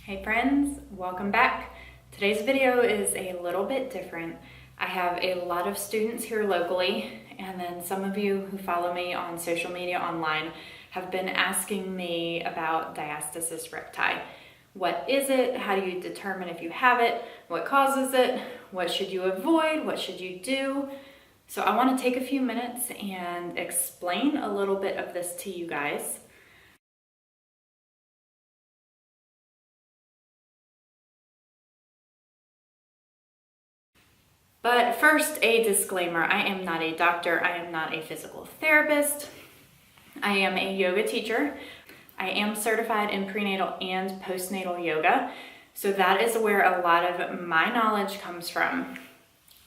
Hey friends, welcome back. Today's video is a little bit different. I have a lot of students here locally, and then some of you who follow me on social media online have been asking me about diastasis recti. What is it? How do you determine if you have it? What causes it? What should you avoid? What should you do? So I want to take a few minutes and explain a little bit of this to you guys. But first, a disclaimer. I am not a doctor. I am not a physical therapist. I am a yoga teacher. I am certified in prenatal and postnatal yoga. So that is where a lot of my knowledge comes from.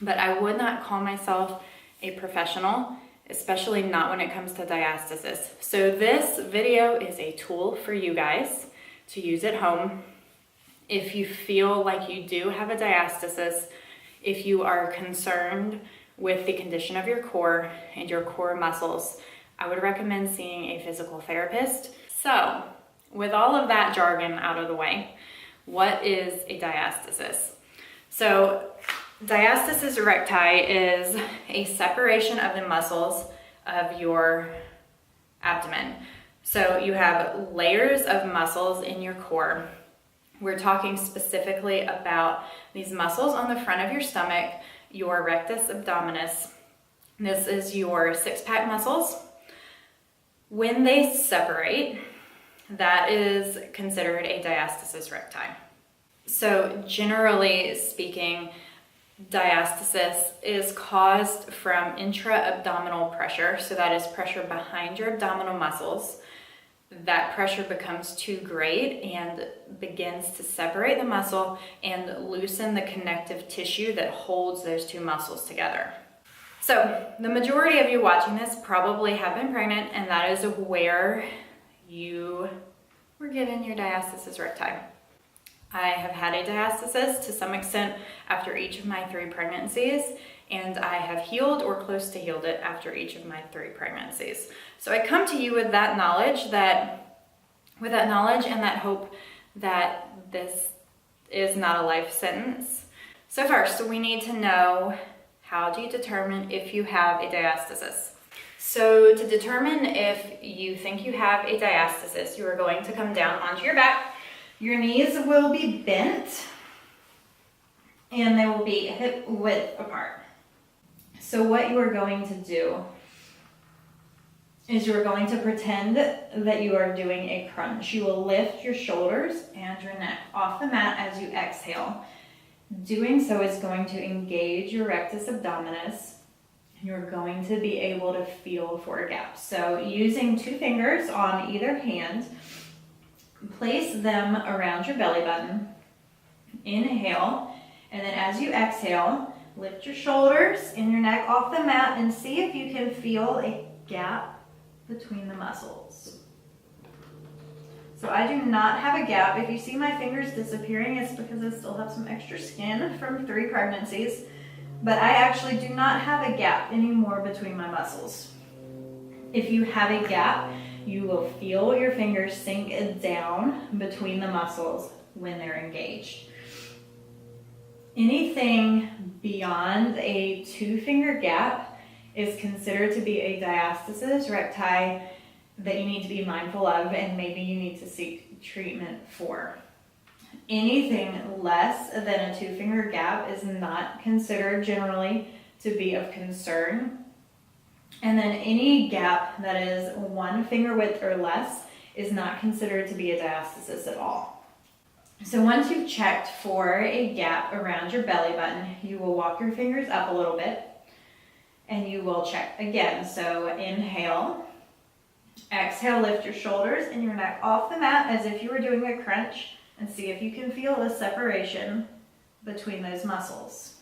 But I would not call myself a professional, especially not when it comes to diastasis. So this video is a tool for you guys to use at home. If you feel like you do have a diastasis, if you are concerned with the condition of your core and your core muscles, I would recommend seeing a physical therapist. So, with all of that jargon out of the way, what is a diastasis? So, diastasis recti is a separation of the muscles of your abdomen. So, you have layers of muscles in your core. We're talking specifically about these muscles on the front of your stomach, your rectus abdominis. This is your six-pack muscles. When they separate, that is considered a diastasis recti. So generally speaking, diastasis is caused from intra-abdominal pressure. So that is pressure behind your abdominal muscles. That pressure becomes too great and begins to separate the muscle and loosen the connective tissue that holds those two muscles together. So the majority of you watching this probably have been pregnant, and that is where you were given your diastasis recti. I have had a diastasis to some extent after each of my 3 pregnancies, and I have healed or close to healed it after each of my 3 pregnancies. So I come to you with that knowledge, and that hope that this is not a life sentence. So first, we need to know, how do you determine if you have a diastasis? So to determine if you think you have a diastasis, you are going to come down onto your back. Your knees will be bent and they will be hip width apart. So what you are going to do is you are going to pretend that you are doing a crunch. You will lift your shoulders and your neck off the mat as you exhale. Doing so is going to engage your rectus abdominis. You're going to be able to feel for a gap. So using 2 fingers on either hand, place them around your belly button. Inhale, and then as you exhale, lift your shoulders and your neck off the mat and see if you can feel a gap between the muscles. So I do not have a gap. If you see my fingers disappearing, it's because I still have some extra skin from 3 pregnancies, but I actually do not have a gap anymore between my muscles. If you have a gap, you will feel your fingers sink down between the muscles when they're engaged. Anything beyond a 2-finger gap is considered to be a diastasis recti that you need to be mindful of, and maybe you need to seek treatment for. Anything less than a 2-finger gap is not considered generally to be of concern. And then any gap that is 1 finger width or less is not considered to be a diastasis at all. So once you've checked for a gap around your belly button, you will walk your fingers up a little bit and you will check again. So inhale, exhale, lift your shoulders and your neck off the mat as if you were doing a crunch, and see if you can feel the separation between those muscles.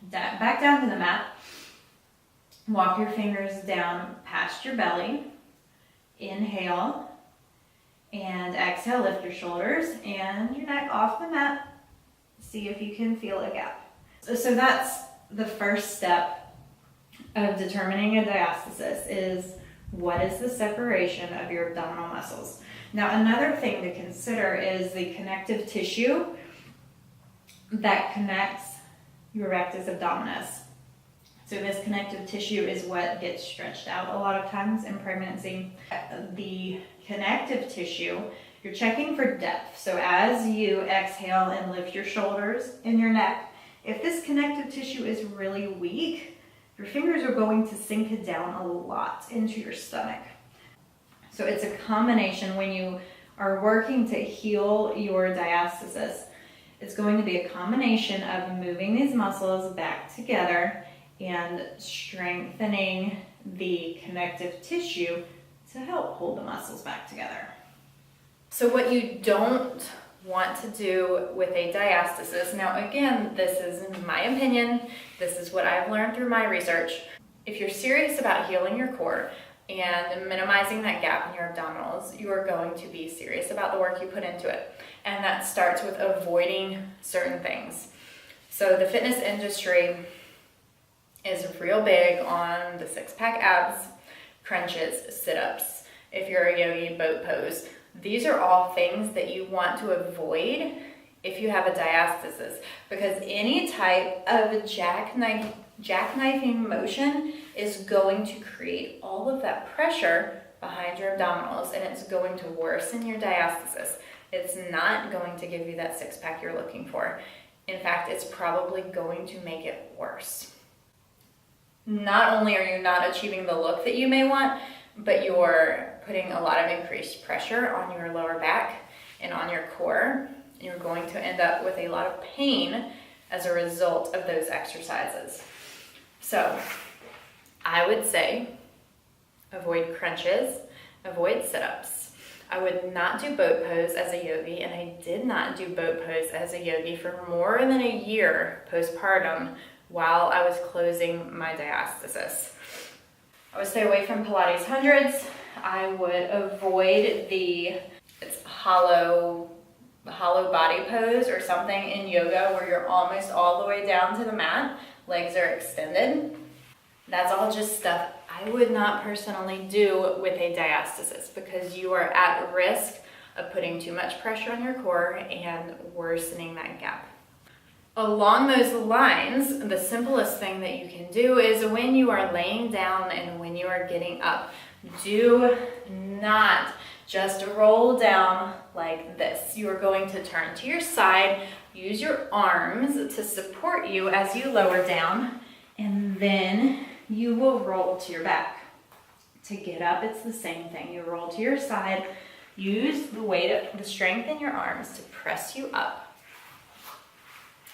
Back down to the mat. Walk your fingers down past your belly. Inhale and exhale, lift your shoulders and your neck off the mat. See if you can feel a gap. So that's the first step of determining a diastasis, is what is the separation of your abdominal muscles. Now, another thing to consider is the connective tissue that connects your rectus abdominis. So this connective tissue is what gets stretched out a lot of times in pregnancy. The connective tissue, you're checking for depth. So as you exhale and lift your shoulders and your neck, if this connective tissue is really weak, your fingers are going to sink down a lot into your stomach. So it's a combination when you are working to heal your diastasis. It's going to be a combination of moving these muscles back together and strengthening the connective tissue to help hold the muscles back together. So what you don't want to do with a diastasis, now again, this is in my opinion, this is what I've learned through my research. If you're serious about healing your core and minimizing that gap in your abdominals, you are going to be serious about the work you put into it. And that starts with avoiding certain things. So the fitness industry is real big on the six-pack abs, crunches, sit-ups, if you're a yogi, boat pose. These are all things that you want to avoid if you have a diastasis, because any type of jackknifing motion is going to create all of that pressure behind your abdominals, and it's going to worsen your diastasis. It's not going to give you that six-pack you're looking for. In fact, it's probably going to make it worse. Not only are you not achieving the look that you may want, but you're putting a lot of increased pressure on your lower back and on your core. You're going to end up with a lot of pain as a result of those exercises. So I would say avoid crunches, avoid sit-ups. I would not do boat pose as a yogi, and I did not do boat pose as a yogi for more than a year postpartum while I was closing my diastasis. I would stay away from Pilates hundreds. I would avoid it's hollow body pose or something in yoga where you're almost all the way down to the mat, legs are extended. That's all just stuff I would not personally do with a diastasis, because you are at risk of putting too much pressure on your core and worsening that gap. Along those lines, the simplest thing that you can do is when you are laying down and when you are getting up, do not just roll down like this. You are going to turn to your side, use your arms to support you as you lower down, and then you will roll to your back. To get up, it's the same thing. You roll to your side, use the weight, the strength in your arms to press you up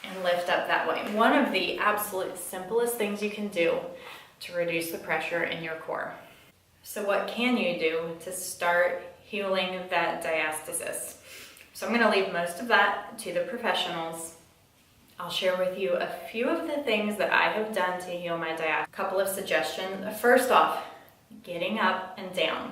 and lift up that way. One of the absolute simplest things you can do to reduce the pressure in your core. So what can you do to start healing that diastasis? So I'm going to leave most of that to the professionals. I'll share with you a few of the things that I have done to heal my diastasis. A couple of suggestions. First off, getting up and down.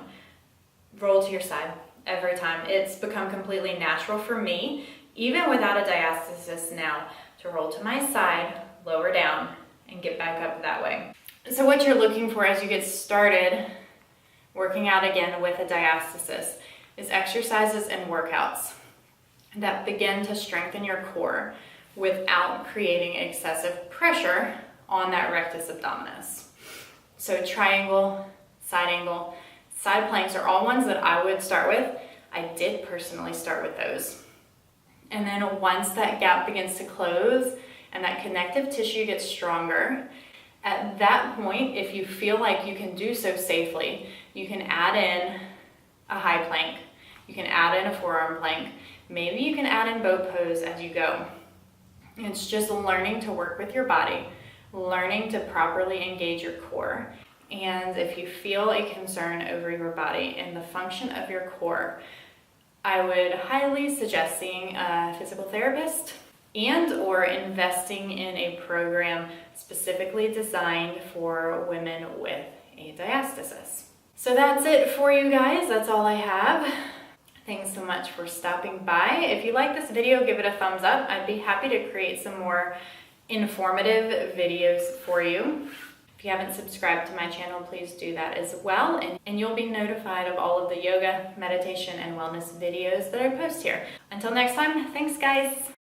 Roll to your side every time. It's become completely natural for me, even without a diastasis now, to roll to my side, lower down, and get back up that way. So what you're looking for as you get started working out again with a diastasis is exercises and workouts that begin to strengthen your core without creating excessive pressure on that rectus abdominis. So triangle, side planks are all ones that I would start with. I did personally start with those. And then once that gap begins to close and that connective tissue gets stronger, at that point, if you feel like you can do so safely, you can add in a high plank, you can add in a forearm plank, maybe you can add in boat pose as you go. It's just learning to work with your body, learning to properly engage your core. And if you feel a concern over your body and the function of your core, I would highly suggest seeing a physical therapist and or investing in a program specifically designed for women with a diastasis. So that's it for you guys. That's all I have. Thanks so much for stopping by. If you like this video, give it a thumbs up. I'd be happy to create some more informative videos for you. If you haven't subscribed to my channel, please do that as well, and you'll be notified of all of the yoga, meditation, and wellness videos that I post here. Until next time, thanks guys!